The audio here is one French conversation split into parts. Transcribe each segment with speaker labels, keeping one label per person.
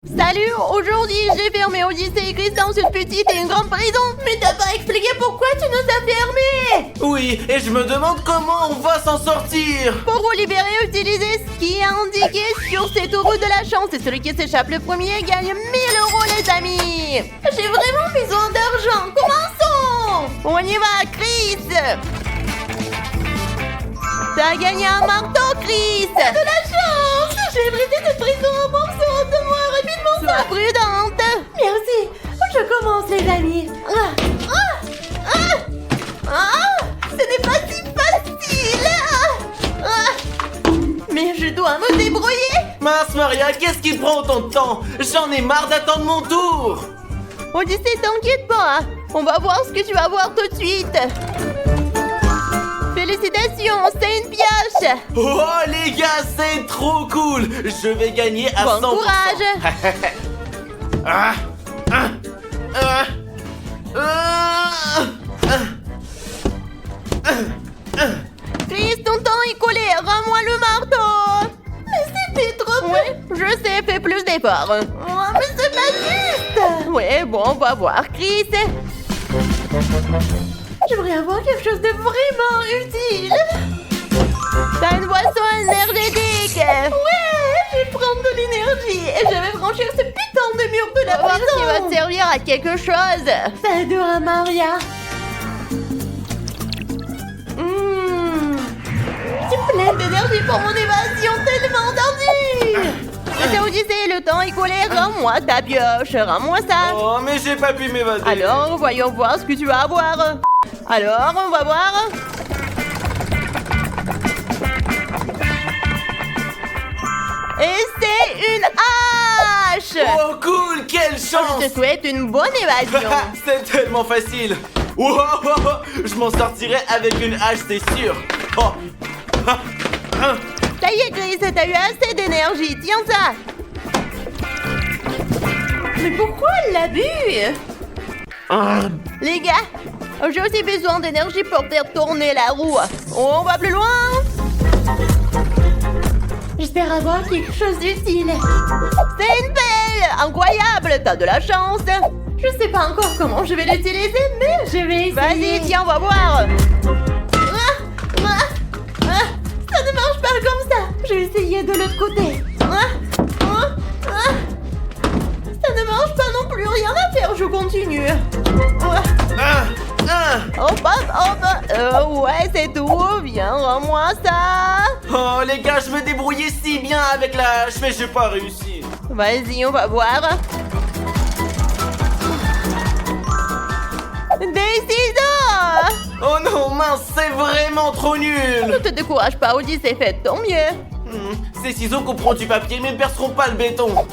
Speaker 1: Salut, aujourd'hui j'ai fermé Odyssée et Chris dans une petite et une grande prison. Mais t'as pas expliqué pourquoi tu nous as fermés.
Speaker 2: Oui, et je me demande comment on va s'en sortir.
Speaker 1: Pour vous libérer, utilisez ce qui est indiqué sur cette roue de la chance. Et celui qui s'échappe le premier gagne 1000 € les amis. J'ai vraiment besoin d'argent, commençons. On y va, Chris. T'as gagné un marteau, Chris. T'as de la chance. J'ai brisé cette prison en morceaux. Donne-moi rapidement ça. Sois prudente. Merci. Je commence, les amis. Ce n'est pas si facile. Mais je dois me débrouiller.
Speaker 2: Mince Maria, qu'est-ce qui prend autant de temps? J'en ai marre d'attendre mon tour.
Speaker 1: Odyssée, t'inquiète pas. On va voir ce que tu vas voir tout de suite. Félicitations, c'est une pioche.
Speaker 2: Oh les gars, c'est trop cool. Je vais gagner à 100%.
Speaker 1: Bon courage. Chris, ton temps est collé. Rends-moi le marteau. Mais c'était trop peu. Ouais, je sais, fais plus d'efforts. Oh, mais c'est pas juste. Ouais, bon, on va voir, Chris. J'aimerais avoir quelque chose de vraiment utile. T'as une boisson énergétique. Ouais, je vais prendre de l'énergie et je vais franchir ce putain de mur de la prison. Qui va te servir à quelque chose. Ça adore Maria. J'ai plein d'énergie pour mon évasion tellement tendue. C'est Odyssée, le temps est collé. Rends-moi ta pioche, rends-moi ça.
Speaker 2: Oh, mais j'ai pas pu m'évader.
Speaker 1: Alors, voyons voir ce que tu vas avoir. Alors, on va voir. Et c'est une hache.
Speaker 2: Oh cool, quelle chance.
Speaker 1: Je te souhaite une bonne évasion.
Speaker 2: C'est tellement facile. Wow, je m'en sortirai avec une hache, c'est sûr. Oh.
Speaker 1: Ça y est, Chris, t'as eu assez d'énergie. Tiens ça. Mais pourquoi elle l'a bu? Les gars, j'ai aussi besoin d'énergie pour faire tourner la roue. On va plus loin. J'espère avoir quelque chose d'utile. C'est une pelle. Incroyable, t'as de la chance. Je sais pas encore comment je vais l'utiliser, mais je vais essayer. Vas-y, tiens, on va voir. Ça ne marche pas comme ça. Je vais essayer de l'autre côté. Ça ne marche pas non plus, rien à faire, je continue. Hop. Ouais, c'est tout. Viens, rends-moi ça.
Speaker 2: Oh les gars, je me débrouillais si bien avec la hache, mais j'ai pas réussi.
Speaker 1: Vas-y, on va voir. Des ciseaux.
Speaker 2: Oh non, mince, c'est vraiment trop
Speaker 1: Ne
Speaker 2: nul.
Speaker 1: te décourage pas, Odyssée, fais de ton mieux.
Speaker 2: Ces ciseaux couperont du papier, mais ne perceront pas le béton.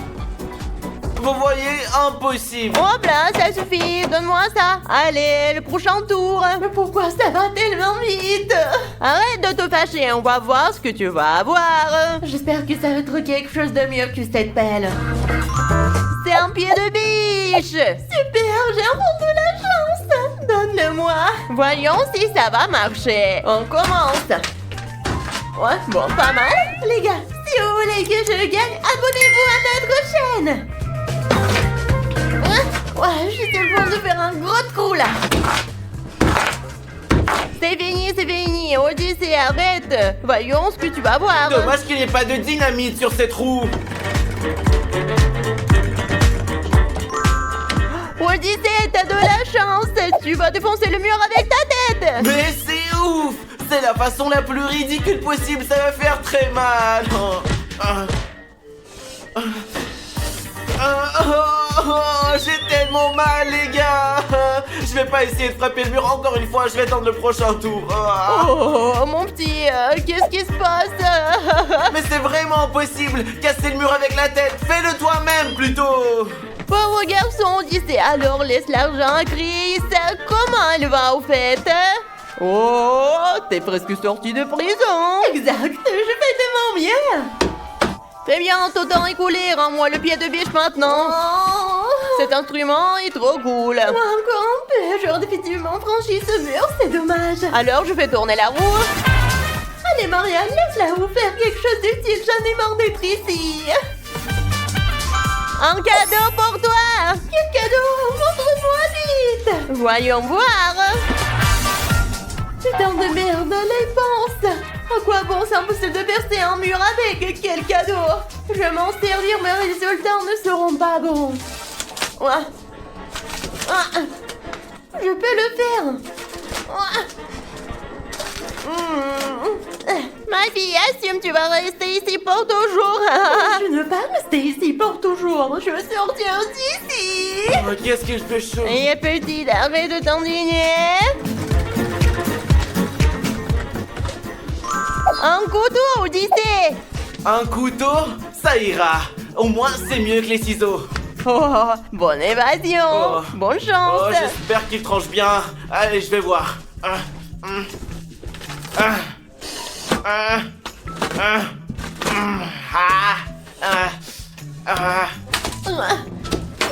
Speaker 2: Vous voyez, impossible.
Speaker 1: Hop là, ça suffit, donne-moi ça. Allez, le prochain tour. Mais pourquoi ça va tellement vite? Arrête de te fâcher, on va voir ce que tu vas avoir. J'espère que ça va être quelque chose de mieux que cette pelle. C'est un pied de biche. Super, j'ai un peu de la chance. Donne-le-moi. Voyons si ça va marcher. On commence. Ouais, bon, pas mal. Les gars, si vous voulez que je gagne, abonnez-vous à notre chaîne. Ouais, je suis sur le point de faire un gros trou là. C'est fini. Odyssée, arrête. Voyons ce que tu vas voir.
Speaker 2: Dommage qu'il n'y ait pas de dynamite sur cette roue.
Speaker 1: Odyssée, t'as de la chance. Tu vas défoncer le mur avec ta tête.
Speaker 2: Mais c'est ouf. C'est la façon la plus ridicule possible, ça va faire très mal. J'ai tellement mal les gars. Je vais pas essayer de frapper le mur encore une fois, je vais attendre le prochain tour.
Speaker 1: Oh mon petit, qu'est-ce qui se passe?
Speaker 2: Mais c'est vraiment impossible. Casser le mur avec la tête, fais-le toi-même plutôt.
Speaker 1: Pauvre garçon, Odyssée, alors laisse l'argent à Chris. Comment elle va au fait? Oh, t'es presque sorti de prison. Exact, je fais de mon mieux. Très bien, ton temps est coulé, rends-moi le pied de biche maintenant. Cet instrument est trop cool. Encore un peu, j'aurais définitivement franchi ce mur, c'est dommage. Alors je fais tourner la roue. Allez Maria, laisse-la vous faire quelque chose d'utile, j'en ai marre d'être ici. Un cadeau pour toi. Quel cadeau? Montre-moi vite. Voyons voir. Putain de merde, les penses. À quoi bon, c'est impossible de percer un mur avec. Quel cadeau. Je vais m'en servir, mais les résultats ne seront pas bons. Ah. Ah. Je peux le faire. Ah. Ma fille, assume, tu vas rester ici pour toujours. Je ne veux pas rester ici pour toujours. Je veux sortir d'ici.
Speaker 2: Oh, qu'est-ce que je fais chaud?
Speaker 1: Et petite, arrête de t'indigner. Un couteau, Odyssée.
Speaker 2: Un couteau? Ça ira. Au moins, c'est mieux que les ciseaux.
Speaker 1: Oh, bonne évasion.
Speaker 2: Oh.
Speaker 1: Bonne
Speaker 2: Oh,
Speaker 1: chance.
Speaker 2: j'espère qu'il tranche bien. Allez, je vais voir.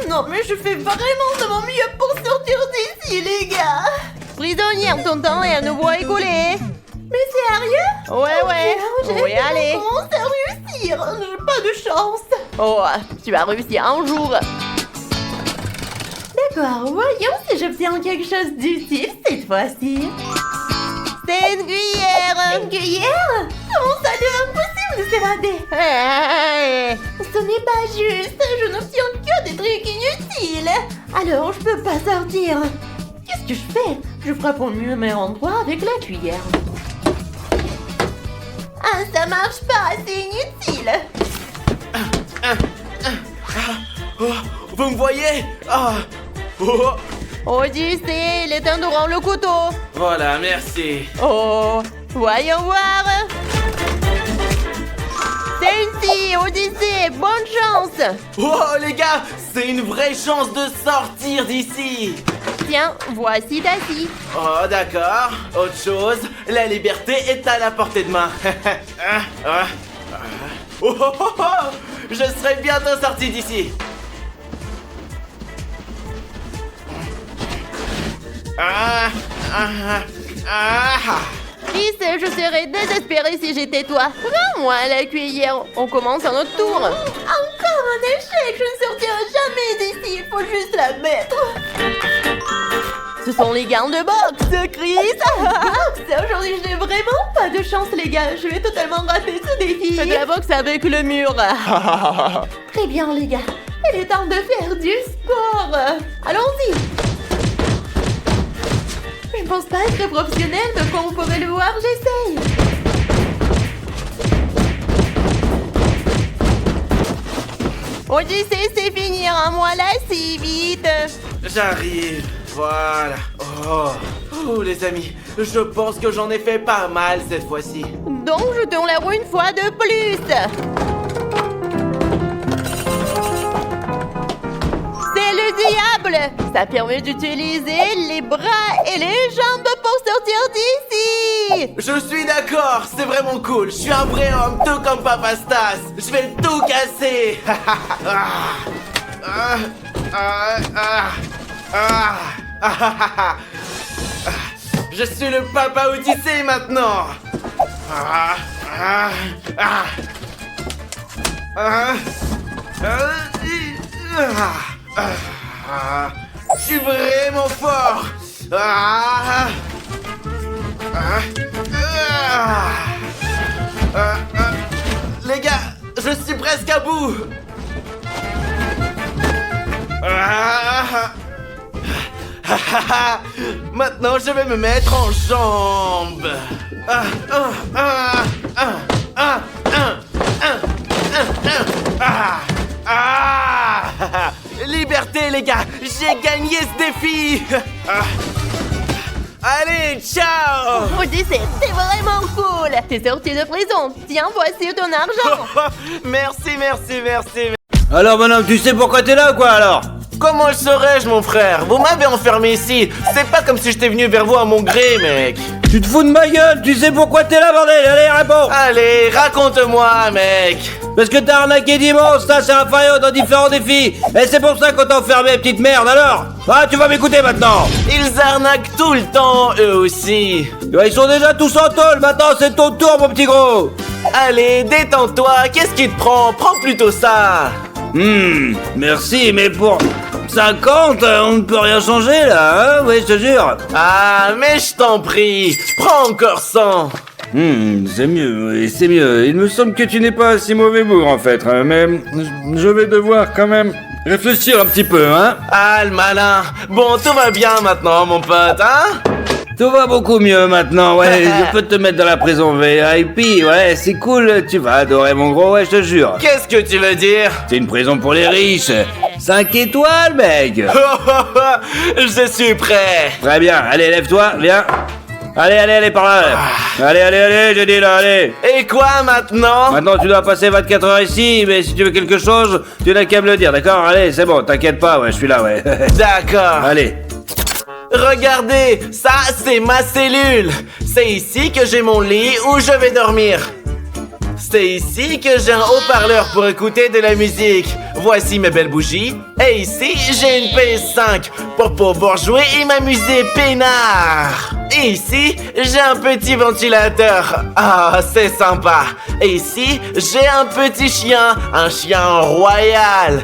Speaker 1: Non, mais je fais vraiment de mon mieux pour sortir d'ici, les gars. Prisonnière, ton temps est à nouveau écoulé. Mais sérieux? Ouais. Oui, allez. Comment ça réussir? J'ai pas de chance. Oh, tu vas réussir un jour. D'accord, voyons si j'obtiens quelque chose d'utile cette fois-ci. C'est une cuillère. Une cuillère? Comment ça devient impossible de s'évader? Hey. Ce n'est pas juste, je n'obtiens que des trucs inutiles. Alors je peux pas sortir. Qu'est-ce que je fais? Je frappe au même endroit avec la cuillère. Ah, ça marche pas, c'est inutile.
Speaker 2: Oh, vous me voyez? Oh.
Speaker 1: Odyssée, il est temps de rendre le couteau.
Speaker 2: Voilà, merci.
Speaker 1: Oh, voyons voir. C'est une fille, Odyssée, bonne chance.
Speaker 2: Oh, les gars, c'est une vraie chance de sortir d'ici.
Speaker 1: Tiens, voici ta scie.
Speaker 2: Oh, d'accord. Autre chose, la liberté est à la portée de main. Je serai bientôt sorti d'ici.
Speaker 1: Chris, je serais désespérée si j'étais toi. Rends-moi la cuillère, on commence à notre tour. Encore un échec, je ne sortirai jamais d'ici, il faut juste la mettre. Ce sont les gants de boxe, Chris. Aujourd'hui, je n'ai vraiment pas de chance, les gars. Je vais totalement rater ce défi. Fais de la boxe avec le mur. Très bien, les gars. Il est temps de faire du sport. Allons-y. Je pense pas être professionnelle, mais comme vous pouvez le voir, j'essaye. Odyssée, c'est fini, rends-moi là si vite.
Speaker 2: J'arrive. Voilà. Oh, les amis, je pense que j'en ai fait pas mal cette fois-ci.
Speaker 1: Donc, je tourne la roue une fois de plus. C'est le diable. Ça permet d'utiliser les bras et les jambes pour sortir d'ici.
Speaker 2: Je suis d'accord, c'est vraiment cool. Je suis un vrai homme, tout comme Papa Stas. Je vais tout casser. Je suis le Papa Odyssée maintenant. Je suis vraiment fort. Les gars, je suis presque à bout. Maintenant, je vais me mettre en jambes. Liberté, les gars, j'ai gagné ce défi. Allez, ciao.
Speaker 1: Odyssée, c'est vraiment cool. T'es sorti de prison. Tiens, voici ton argent.
Speaker 2: Merci.
Speaker 3: Alors bonhomme, tu sais pourquoi t'es là ou quoi alors?
Speaker 2: Comment le saurais-je, mon frère? Vous m'avez enfermé ici. C'est pas comme si j'étais venu vers vous à mon gré, mec.
Speaker 3: Tu te fous de ma gueule, tu sais pourquoi t'es là bordel? Allez, réponds.
Speaker 2: Allez, raconte-moi, mec.
Speaker 3: Parce que t'as arnaqué Dimanche, ça c'est un faillot dans différents défis. Et c'est pour ça qu'on t'a enfermé, petite merde, alors? Ah, tu vas m'écouter maintenant.
Speaker 2: Ils arnaquent tout le temps, eux aussi.
Speaker 3: Ils sont déjà tous en tôle, maintenant c'est ton tour, mon petit gros.
Speaker 2: Allez, détends-toi, qu'est-ce qui te prend? Prends plutôt ça.
Speaker 3: Merci, mais pour 50, on ne peut rien changer là, hein? Oui, je te jure.
Speaker 2: Ah, mais je t'en prie, prends encore 100.
Speaker 3: C'est mieux, oui, c'est mieux. Il me semble que tu n'es pas un si mauvais bourg en fait, hein, mais je vais devoir quand même réfléchir un petit peu, hein.
Speaker 2: Ah, le malin. Bon, tout va bien maintenant, mon pote, hein?
Speaker 3: Tout va beaucoup mieux maintenant, ouais. Je peux te mettre dans la prison VIP, ouais, c'est cool. Tu vas adorer mon gros, ouais, je te jure.
Speaker 2: Qu'est-ce que tu veux dire?
Speaker 3: C'est une prison pour les riches. 5 étoiles, mec.
Speaker 2: Je suis prêt.
Speaker 3: Très bien, allez, lève-toi, viens. Allez, par là. Allez, je dis là, allez.
Speaker 2: Et quoi maintenant?
Speaker 3: Maintenant, tu dois passer 24 heures ici, mais si tu veux quelque chose, tu n'as qu'à me le dire, d'accord? Allez, c'est bon, t'inquiète pas, ouais, je suis là, ouais.
Speaker 2: D'accord.
Speaker 3: Allez.
Speaker 2: Regardez, ça c'est ma cellule. C'est ici que j'ai mon lit où je vais dormir. C'est ici que j'ai un haut-parleur pour écouter de la musique. Voici mes belles bougies. Et ici, j'ai une PS5 pour pouvoir jouer et m'amuser peinard. Et ici, j'ai un petit ventilateur. Ah, c'est sympa. Et ici, j'ai un petit chien. Un chien royal.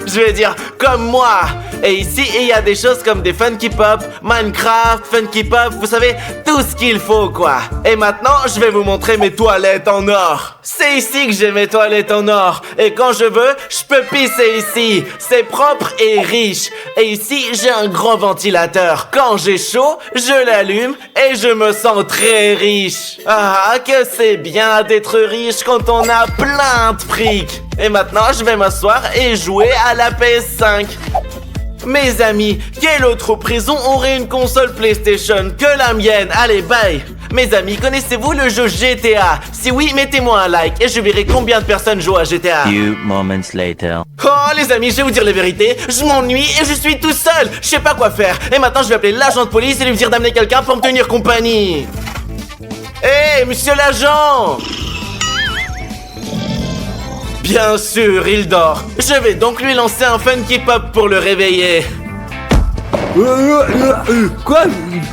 Speaker 2: Je vais dire, comme moi. Et ici, il y a des choses comme des Funky Pop, Minecraft, Funky Pop, vous savez, tout ce qu'il faut, quoi. Et maintenant, je vais vous montrer mes toilettes en or. C'est ici que j'ai mes toilettes en or. Et quand je veux, je peux pisser ici. C'est propre et riche. Et ici, j'ai un grand ventilateur. Quand j'ai chaud, je l'allume et je me sens très riche. Ah, que c'est bien d'être riche quand on a plein de fric. Et maintenant, je vais m'asseoir et jouer à la PS5. Mes amis, quelle autre prison aurait une console PlayStation que la mienne? Allez, bye! Mes amis, connaissez-vous le jeu GTA? Si oui, mettez-moi un like et je verrai combien de personnes jouent à GTA.
Speaker 4: Few moments later.
Speaker 2: Oh, les amis, je vais vous dire la vérité, je m'ennuie et je suis tout seul. Je sais pas quoi faire. Et maintenant, je vais appeler l'agent de police et lui dire d'amener quelqu'un pour me tenir compagnie. Hé, monsieur l'agent! Bien sûr, il dort. Je vais donc lui lancer un Funky Pop pour le réveiller.
Speaker 3: Quoi?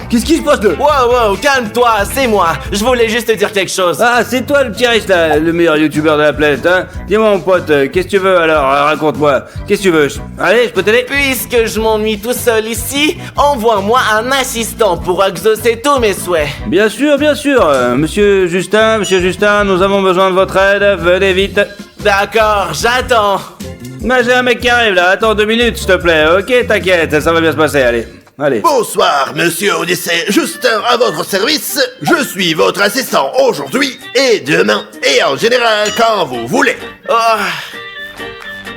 Speaker 3: Qu'est-ce qui se passe là?
Speaker 2: Wow, calme-toi, c'est moi. Je voulais juste te dire quelque chose.
Speaker 3: Ah, c'est toi le petit riche là, le meilleur youtubeur de la planète, hein? Dis-moi mon pote, qu'est-ce que tu veux alors? Raconte-moi. Qu'est-ce que tu veux? Allez, je peux t'aider?
Speaker 2: Puisque je m'ennuie tout seul ici, envoie-moi un assistant pour exaucer tous mes souhaits.
Speaker 3: Bien sûr. Monsieur Justin, nous avons besoin de votre aide. Venez vite.
Speaker 2: D'accord, j'attends.
Speaker 3: Mais j'ai un mec qui arrive là, attends 2 minutes s'il te plaît, ok, t'inquiète, ça va bien se passer, allez.
Speaker 5: Bonsoir, monsieur Odyssey, Justin à votre service. Je suis votre assistant aujourd'hui et demain et en général quand vous voulez.
Speaker 2: Oh,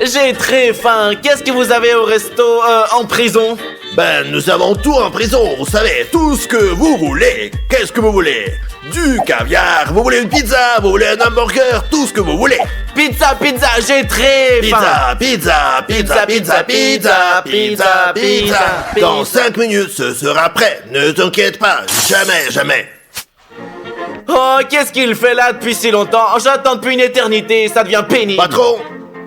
Speaker 2: j'ai très faim. Qu'est-ce que vous avez au resto en prison?
Speaker 5: Ben, nous avons tout en prison, vous savez, tout ce que vous voulez. Qu'est-ce que vous voulez? Du caviar, vous voulez une pizza, vous voulez un hamburger, tout ce que vous voulez.
Speaker 2: Pizza, j'ai très faim.
Speaker 5: Pizza. Dans 5 minutes, ce sera prêt. Ne t'inquiète pas, jamais.
Speaker 2: Oh, qu'est-ce qu'il fait là depuis si longtemps? J'attends depuis une éternité, ça devient pénible.
Speaker 5: Patron,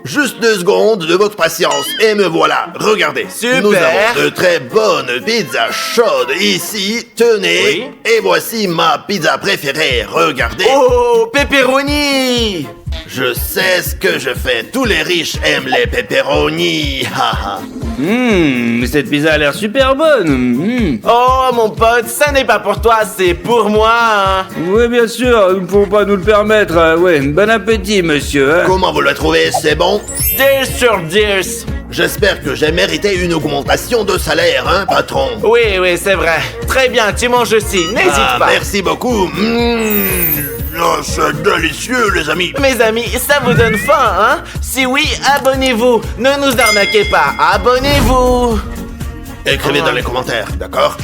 Speaker 5: juste 2 secondes de votre patience et me voilà. Regardez,
Speaker 2: super.
Speaker 5: Nous avons de très bonnes pizzas chaudes ici. Tenez,
Speaker 2: oui.
Speaker 5: Et voici ma pizza préférée. Regardez.
Speaker 2: Oh, pepperoni.
Speaker 5: Je sais ce que je fais. Tous les riches aiment les pepperoni. Haha.
Speaker 3: Cette pizza a l'air super bonne.
Speaker 2: Oh, mon pote, ça n'est pas pour toi, c'est pour moi. Hein.
Speaker 3: Oui, bien sûr, il ne faut pas nous le permettre. Ouais, bon appétit, monsieur. Hein.
Speaker 5: Comment vous le trouvez? C'est bon?
Speaker 2: 10 sur 10.
Speaker 5: J'espère que j'ai mérité une augmentation de salaire, hein, patron?
Speaker 2: Oui, c'est vrai. Très bien, tu manges aussi, n'hésite pas.
Speaker 5: Merci beaucoup. Oh, c'est délicieux, les amis.
Speaker 2: Mes amis, ça vous donne faim, hein? Si oui, abonnez-vous. Ne nous arnaquez pas, abonnez-vous.
Speaker 5: Écrivez dans les commentaires, d'accord?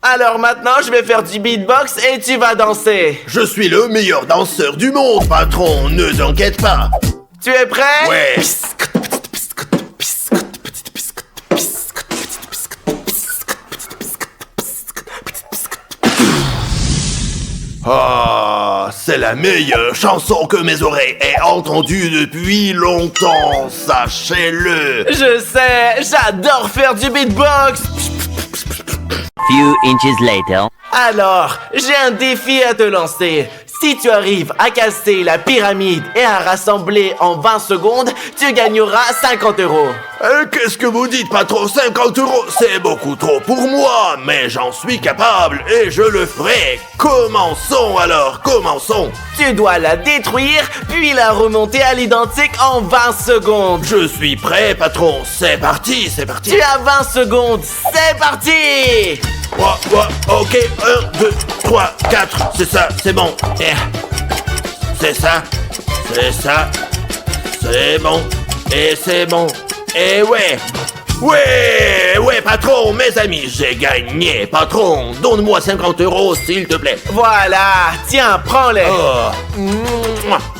Speaker 2: Alors maintenant, je vais faire du beatbox et tu vas danser.
Speaker 5: Je suis le meilleur danseur du monde, patron. Ne t'inquiète pas.
Speaker 2: Tu es prêt?
Speaker 5: Ouais. Ah, c'est la meilleure chanson que mes oreilles aient entendue depuis longtemps, sachez-le.
Speaker 2: Je sais, j'adore faire du beatbox.
Speaker 4: Few inches later.
Speaker 2: Alors, j'ai un défi à te lancer. Si tu arrives à casser la pyramide et à rassembler en 20 secondes, tu gagneras 50 euros.
Speaker 5: Qu'est-ce que vous dites, patron? 50 euros, c'est beaucoup trop pour moi, mais j'en suis capable et je le ferai. Commençons alors, commençons.
Speaker 2: Tu dois la détruire, puis la remonter à l'identique en 20 secondes.
Speaker 5: Je suis prêt, patron. C'est parti, c'est parti.
Speaker 2: Tu as 20 secondes, c'est parti!
Speaker 5: Ok, 1, 2, 3, 4, c'est ça, c'est bon. C'est ça, c'est bon, et c'est bon. Et ouais, patron, mes amis, j'ai gagné. Patron, donne-moi 50 euros, s'il te plaît.
Speaker 2: Voilà, tiens, prends-les.
Speaker 5: Oh.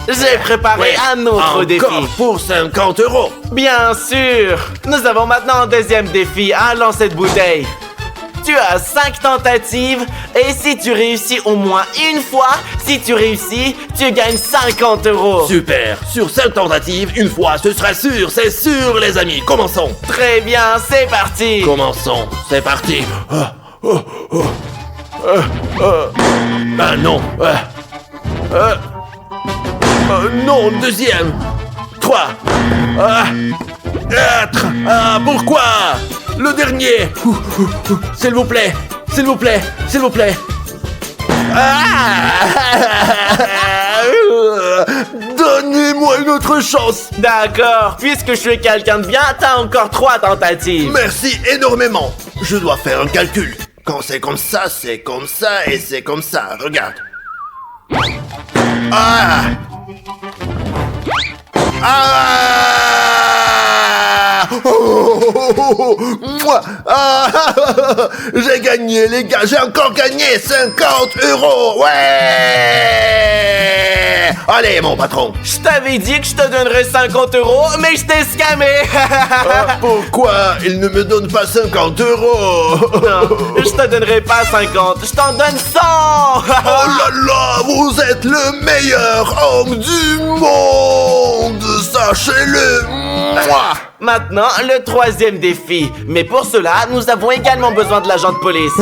Speaker 2: J'ai préparé un autre défi.
Speaker 5: Encore pour 50 euros.
Speaker 2: Bien sûr. Nous avons maintenant un deuxième défi, un lancer de bouteille. Tu as 5 tentatives et si tu réussis au moins une fois, si tu réussis, tu gagnes 50 euros.
Speaker 5: Super, sur 5 tentatives, une fois, ce sera sûr, c'est sûr les amis. Commençons.
Speaker 2: Très bien, c'est parti.
Speaker 5: Commençons, c'est parti. Ah non. Non, deuxième. 3. 4. Pourquoi? Le dernier. S'il vous plaît. Donnez-moi une autre chance.
Speaker 2: D'accord, puisque je suis quelqu'un de bien, t'as encore 3 tentatives.
Speaker 5: Merci énormément. Je dois faire un calcul. Quand c'est comme ça et c'est comme ça. Regarde. J'ai gagné les gars, j'ai encore gagné 50 euros. Ouais. Allez mon patron.
Speaker 2: Je t'avais dit que je te donnerais 50 euros, mais je t'ai scamé.
Speaker 5: Pourquoi il ne me donne pas 50 euros?
Speaker 2: Non, je te donnerai pas 50, je t'en donne 100.
Speaker 5: Oh là là, vous êtes le meilleur homme du monde. Sachez-le.
Speaker 2: Maintenant, le 3e défi. Mais pour cela, nous avons également besoin de l'agent de police.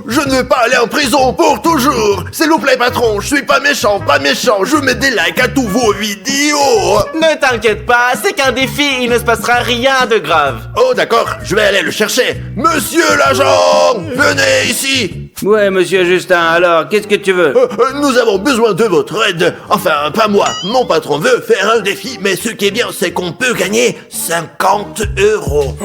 Speaker 5: Je ne vais pas aller en prison pour toujours. S'il vous plaît, patron, je suis pas méchant. Je mets des likes à tous vos vidéos.
Speaker 2: Ne t'inquiète pas, c'est qu'un défi, il ne se passera rien de grave.
Speaker 5: Oh, d'accord, je vais aller le chercher. Monsieur l'agent, venez ici.
Speaker 3: Ouais, monsieur Justin, alors, qu'est-ce que tu veux?
Speaker 5: Nous avons besoin de votre aide. Enfin, pas moi. Mon patron veut faire un défi, mais ce qui est bien, c'est qu'on peut gagner 50 euros.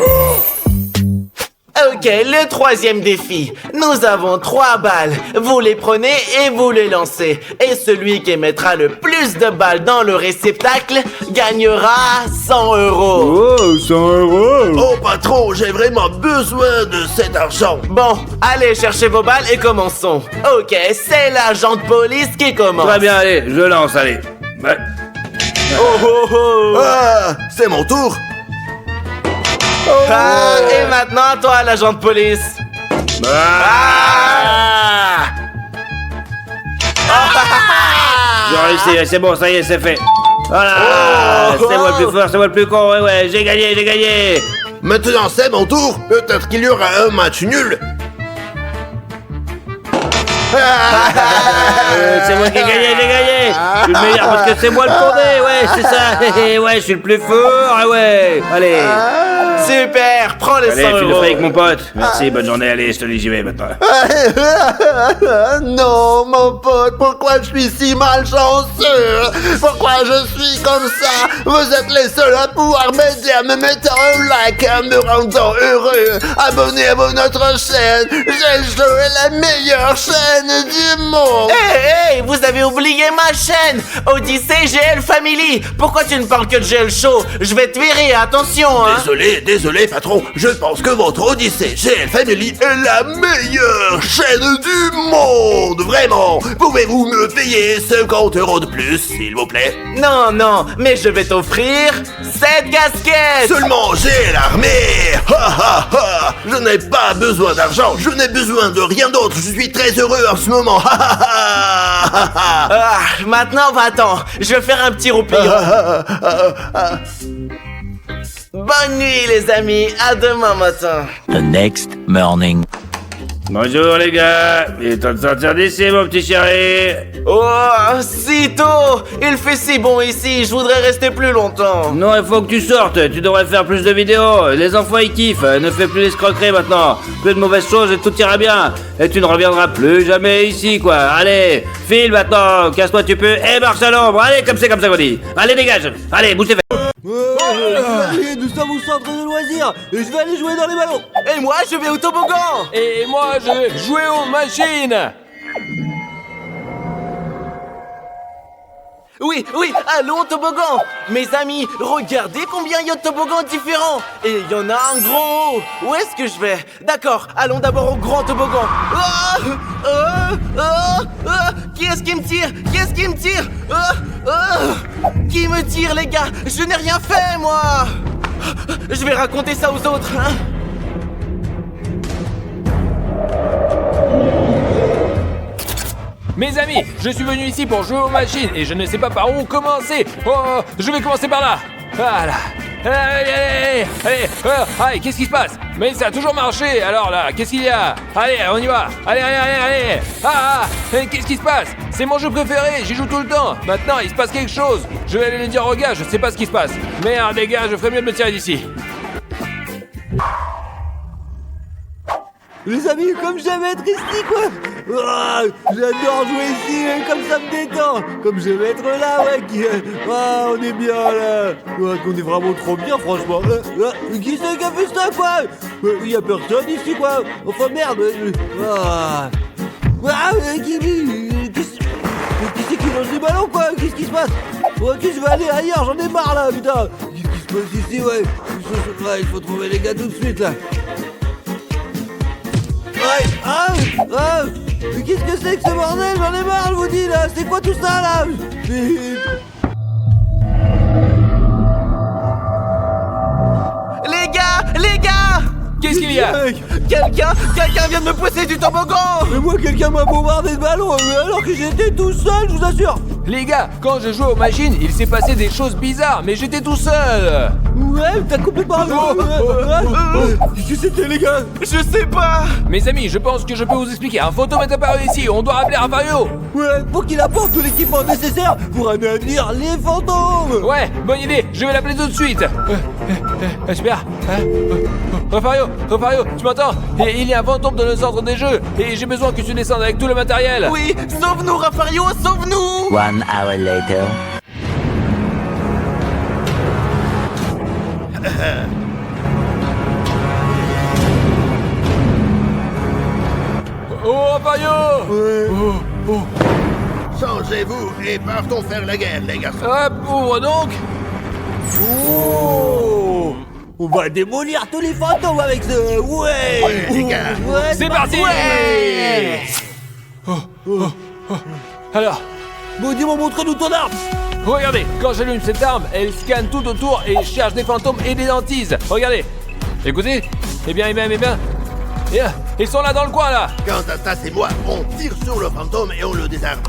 Speaker 2: Ok, le 3e défi. Nous avons 3 balles. Vous les prenez et vous les lancez. Et celui qui mettra le plus de balles dans le réceptacle gagnera 100 euros.
Speaker 3: Oh, 100 euros.
Speaker 5: Oh, patron, j'ai vraiment besoin de cet argent.
Speaker 2: Bon, allez chercher vos balles et commençons. Ok, c'est l'agent de police qui commence.
Speaker 3: Très bien, allez, je lance, allez. Ouais.
Speaker 5: C'est mon tour.
Speaker 2: Et maintenant, toi, l'agent de police.
Speaker 3: J'ai réussi, c'est bon, ça y est, c'est fait. Voilà, c'est moi le plus fort, c'est moi le plus con, ouais, j'ai gagné.
Speaker 5: Maintenant, c'est mon tour. Peut-être qu'il y aura un match nul.
Speaker 3: C'est moi qui ai gagné, j'ai gagné. Je suis le meilleur parce que c'est moi le fondé, ouais, c'est ça. Ouais, je suis le plus fort, ouais. Allez.
Speaker 2: Super, prends les 100
Speaker 3: Allez, tu le
Speaker 2: euros.
Speaker 3: feras avec mon pote. Merci, bonne journée, allez, je te dis, j'y vais maintenant.
Speaker 5: Non, mon pote, pourquoi je suis si malchanceux? Pourquoi je suis comme ça? Vous êtes les seuls à pouvoir m'aider en me mettant un like, en me rendant heureux. Abonnez-vous à notre chaîne. J'ai joué la meilleure chaîne du monde.
Speaker 2: Hey, vous avez oublié ma chaîne, Odyssey GL Family. Pourquoi tu ne parles que de GL Show? Je vais te virer, attention, hein.
Speaker 5: Désolé, patron. Je pense que votre Odyssée GL Family est la meilleure chaîne du monde. Vraiment. Pouvez-vous me payer 50 euros de plus, s'il vous plaît?
Speaker 2: Non, mais je vais t'offrir cette casquette.
Speaker 5: Seulement j'ai l'armée. Je n'ai pas besoin d'argent. Je n'ai besoin de rien d'autre. Je suis très heureux en ce moment.
Speaker 2: Maintenant, va-t'en. Je vais faire un petit roupillon. Bonne nuit, les amis. À demain matin.
Speaker 4: The next morning.
Speaker 3: Bonjour les gars, il est temps de sortir d'ici mon petit chéri.
Speaker 2: Oh, si tôt! Il fait si bon ici, je voudrais rester plus longtemps.
Speaker 3: Non, il faut que tu sortes, tu devrais faire plus de vidéos. Les enfants ils kiffent, ne fais plus l'escroquerie maintenant. Plus de mauvaises choses et tout ira bien. Et tu ne reviendras plus jamais ici quoi. Allez, file maintenant, casse-toi tu peux et marche à l'ombre. Allez, comme c'est comme ça qu'on dit. Allez dégage, allez bouge tes fesses.
Speaker 4: Nous sommes au centre de loisirs et je vais aller jouer dans les ballons.
Speaker 2: Et moi, je vais au toboggan!
Speaker 6: Et moi, je vais jouer aux machines.
Speaker 2: Oui, allons au toboggan! Mes amis, regardez combien il y a de toboggans différents! Et il y en a un grand haut! Où est-ce que je vais? D'accord, allons d'abord au grand toboggan! Qui est-ce qui me tire? Qu'est-ce qui me tire? Qui me tire, les gars? Je n'ai rien fait, moi! Je vais raconter ça aux autres, hein?
Speaker 6: Mes amis, je suis venu ici pour jouer aux machines et je ne sais pas par où commencer. Oh, je vais commencer par là. Voilà. Allez, qu'est-ce qui se passe? Mais ça a toujours marché, alors là, qu'est-ce qu'il y a? Allez, on y va. Allez. Qu'est-ce qui se passe? C'est mon jeu préféré, j'y joue tout le temps. Maintenant, il se passe quelque chose. Je vais aller le dire aux gars, je sais pas ce qui se passe. Merde, les gars, je ferais mieux de me tirer d'ici.
Speaker 4: Les amis, comme j'aime être ici quoi. J'adore jouer ici, comme ça me détend. Comme j'aime être là, on est bien là. On est vraiment trop bien franchement. Qui c'est qui a fait ça quoi? Il y a personne ici quoi. Enfin merde. Qui c'est qui lance des ballons quoi? Qu'est-ce qui se passe? Ok, je vais aller ailleurs, j'en ai marre là putain. Qu'est-ce qui se passe ici il faut trouver les gars tout de suite là. Mais qu'est-ce que c'est que ce bordel? J'en ai marre, je vous dis là. C'est quoi tout ça là?
Speaker 2: Les gars!
Speaker 6: Qu'est-ce qu'il y a?
Speaker 2: Quelqu'un vient de me pousser du toboggan!
Speaker 4: Mais moi, quelqu'un m'a bombardé de ballons alors que j'étais tout seul, je vous assure.
Speaker 6: Les gars, quand je jouais aux machines, il s'est passé des choses bizarres, mais j'étais tout seul.
Speaker 4: Ouais, t'as complètement raison. Qu'est-ce que c'était les gars?
Speaker 2: Je sais pas!
Speaker 6: Mes amis, je pense que je peux vous expliquer. Un fantôme est apparu ici, on doit rappeler Rafario.
Speaker 4: Ouais, pour qu'il apporte tout l'équipement nécessaire pour anéantir les fantômes.
Speaker 6: Ouais, bonne idée, je vais l'appeler tout de suite. Super. Rafario, tu m'entends? Il y a un fantôme dans le centre des jeux et j'ai besoin que tu descendes avec tout le matériel.
Speaker 2: Oui, sauve-nous, Rafario, sauve-nous!
Speaker 7: 1 hour later.
Speaker 6: Oh, Rafario!
Speaker 5: Changez-vous et partons faire la guerre, les garçons.
Speaker 6: Hop, ouvre donc!
Speaker 4: Oh, on va démolir tous les fantômes avec ce... Ouais,
Speaker 5: les gars.
Speaker 4: Ouais,
Speaker 6: C'est parti!
Speaker 2: Ouais!
Speaker 6: Alors,
Speaker 4: Bon, dis-moi, montre-nous ton arme.
Speaker 6: regardez, quand j'allume cette arme, elle scanne tout autour et cherche des fantômes et des hantises. Regardez. Écoutez. Eh bien. Ils sont là dans le coin, là.
Speaker 5: Quant à ça, c'est moi. On tire sur le fantôme et on le désarme.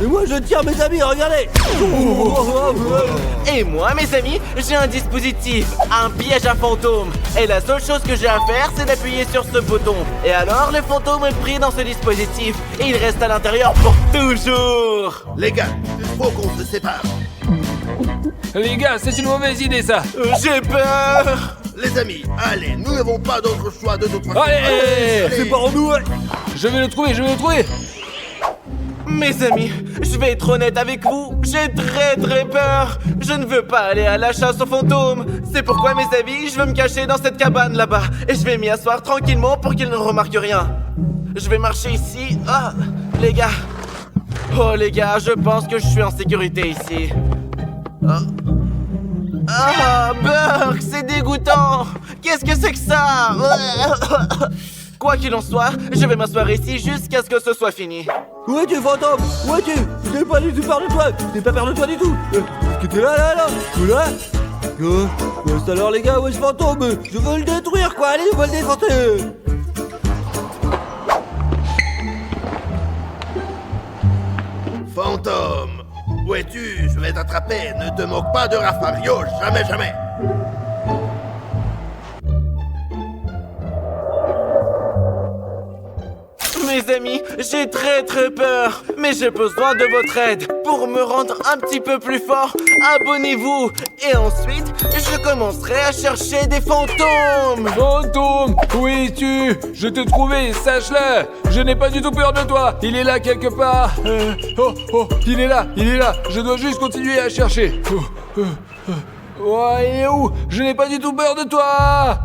Speaker 4: Et moi, je tire mes amis, regardez.
Speaker 2: Et moi, mes amis, j'ai un dispositif, un piège à fantôme. Et la seule chose que j'ai à faire, c'est d'appuyer sur ce bouton. Et alors, le fantôme est pris dans ce dispositif. Et il reste à l'intérieur pour toujours.
Speaker 5: Les gars, il faut qu'on se sépare.
Speaker 6: Les gars, c'est une mauvaise idée, ça.
Speaker 2: J'ai peur.
Speaker 5: Les amis, allez, nous n'avons pas d'autre choix de toute façon.
Speaker 6: Allez,
Speaker 4: C'est par nous, ouais.
Speaker 6: Je vais le trouver.
Speaker 2: Mes amis, je vais être honnête avec vous, j'ai très peur. Je ne veux pas aller à la chasse aux fantômes. C'est pourquoi, mes amis, je veux me cacher dans cette cabane là-bas. Et je vais m'y asseoir tranquillement pour qu'ils ne remarquent rien. Je vais marcher ici. Ah, les gars. Oh, les gars, je pense que je suis en sécurité ici. Ah, Burk, c'est dégoûtant. Qu'est-ce que c'est que ça? Quoi qu'il en soit, je vais m'asseoir ici jusqu'à ce que ce soit fini.
Speaker 4: Ouais, tu fantôme. Ouais, je n'ai pas du tout peur de toi. Je n'ai pas peur de toi du tout. Est-ce que t'es là? Tu es là? C'est alors les gars, ouais, ce fantôme. Je veux le détruire, quoi. Allez, on va le défoncer.
Speaker 5: Fantôme, où es-tu? Je vais t'attraper. Ne te moque pas de Rafario, jamais.
Speaker 2: les amis, j'ai très peur. Mais j'ai besoin de votre aide. Pour me rendre un petit peu plus fort, abonnez-vous. Et ensuite, je commencerai à chercher des fantômes.
Speaker 6: Fantôme, où es-tu? Je t'ai trouvé, sache-le. Je n'ai pas du tout peur de toi. Il est là quelque part. Il est là. Je dois juste continuer à chercher. Oh, il est où? Je n'ai pas du tout peur de toi.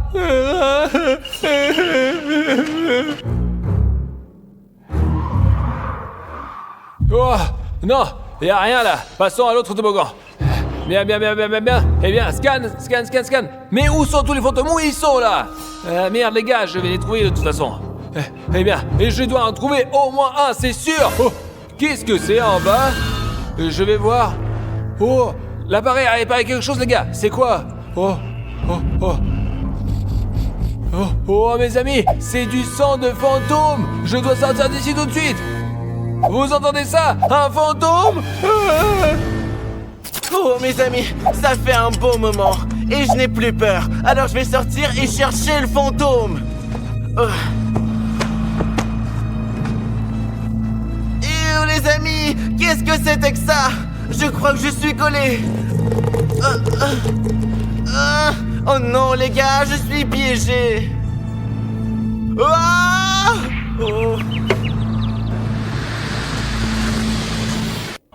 Speaker 6: Oh, non, il n'y a rien là. Passons à l'autre toboggan. Bien. Eh bien, scan. Mais où sont tous les fantômes? Où ils sont là? Merde les gars, je vais les trouver de toute façon. Eh bien, et je dois en trouver au moins un, c'est sûr. Oh, qu'est-ce que c'est en bas? Je vais voir. Oh, l'appareil a réparé quelque chose les gars. C'est quoi? Oh mes amis, c'est du sang de fantôme. Je dois sortir d'ici tout de suite. Vous entendez ça? Un fantôme?
Speaker 2: Oh mes amis, ça fait un beau moment. Et je n'ai plus peur. Alors je vais sortir et chercher le fantôme. Et les amis, qu'est-ce que c'était que ça? Je crois que je suis collé. Oh non les gars, je suis piégé. Oh.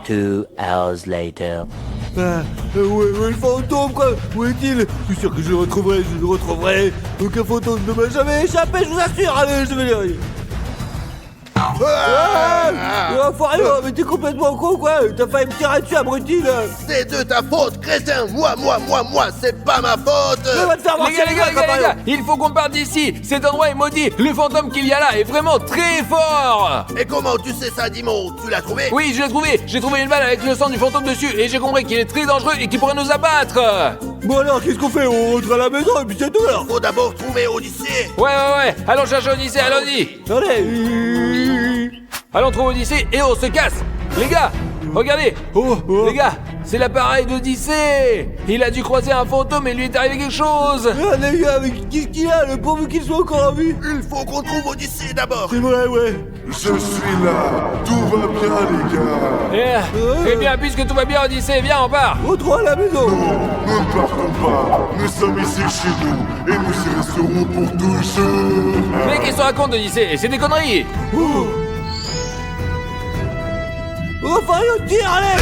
Speaker 7: 2 hours later.
Speaker 4: Ouais, le fantôme quoi. Où est-il? Je suis sûr que je le retrouverai. Aucun fantôme ne m'a jamais échappé, je vous assure. Allez, je vais les... Enfoiré, mais t'es complètement con quoi. T'as failli me tirer dessus, abruti là.
Speaker 5: C'est de ta faute, crétin. Moi, c'est pas ma faute.
Speaker 4: Va te faire
Speaker 6: Les gars, il faut qu'on parte d'ici. Cet endroit est maudit. Le fantôme qu'il y a là est vraiment très fort.
Speaker 5: Et comment tu sais ça, Dimo? Tu l'as trouvé?
Speaker 6: Oui, je l'ai trouvé. J'ai trouvé une balle avec le sang du fantôme dessus et j'ai compris qu'il est très dangereux et qu'il pourrait nous abattre.
Speaker 4: Bon alors, qu'est-ce qu'on fait? On rentre à la maison et puis c'est tout alors.
Speaker 5: Faut d'abord trouver Odyssée.
Speaker 6: Ouais. Allons chercher Odyssée, allons-y.
Speaker 4: Allez.
Speaker 6: Allons trouver Odyssée et on se casse. Les gars, regardez. Les gars, c'est l'appareil d'Odyssée. Il a dû croiser un fantôme et lui est arrivé quelque chose.
Speaker 4: Les gars, mais qu'est-ce qu'il a? Le pauvre qu'il soit encore en vie.
Speaker 5: Il faut qu'on trouve Odyssée d'abord.
Speaker 4: C'est vrai, ouais.
Speaker 8: Je suis là, tout va bien les gars.
Speaker 6: Eh bien, puisque tout va bien Odyssée, viens, on part.
Speaker 4: Rentrons à la maison.
Speaker 8: Non, nous ne partons pas, nous sommes ici chez nous, et nous y resterons pour toujours.
Speaker 6: Mais qu'est-ce qu'on raconte Odyssée? C'est des conneries.
Speaker 4: Enfin, on tire, allez.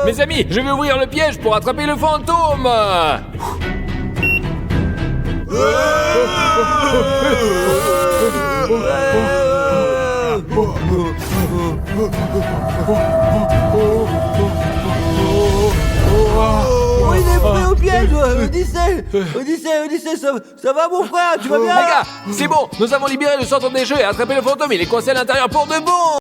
Speaker 6: Mes amis, je vais ouvrir le piège pour attraper le fantôme.
Speaker 4: Oh, il est pris au piège. Odyssée, ça va mon frère? Tu vas bien?
Speaker 6: Les gars, c'est bon, nous avons libéré le centre des jeux et attrapé le fantôme. Il est coincé à l'intérieur pour de bon.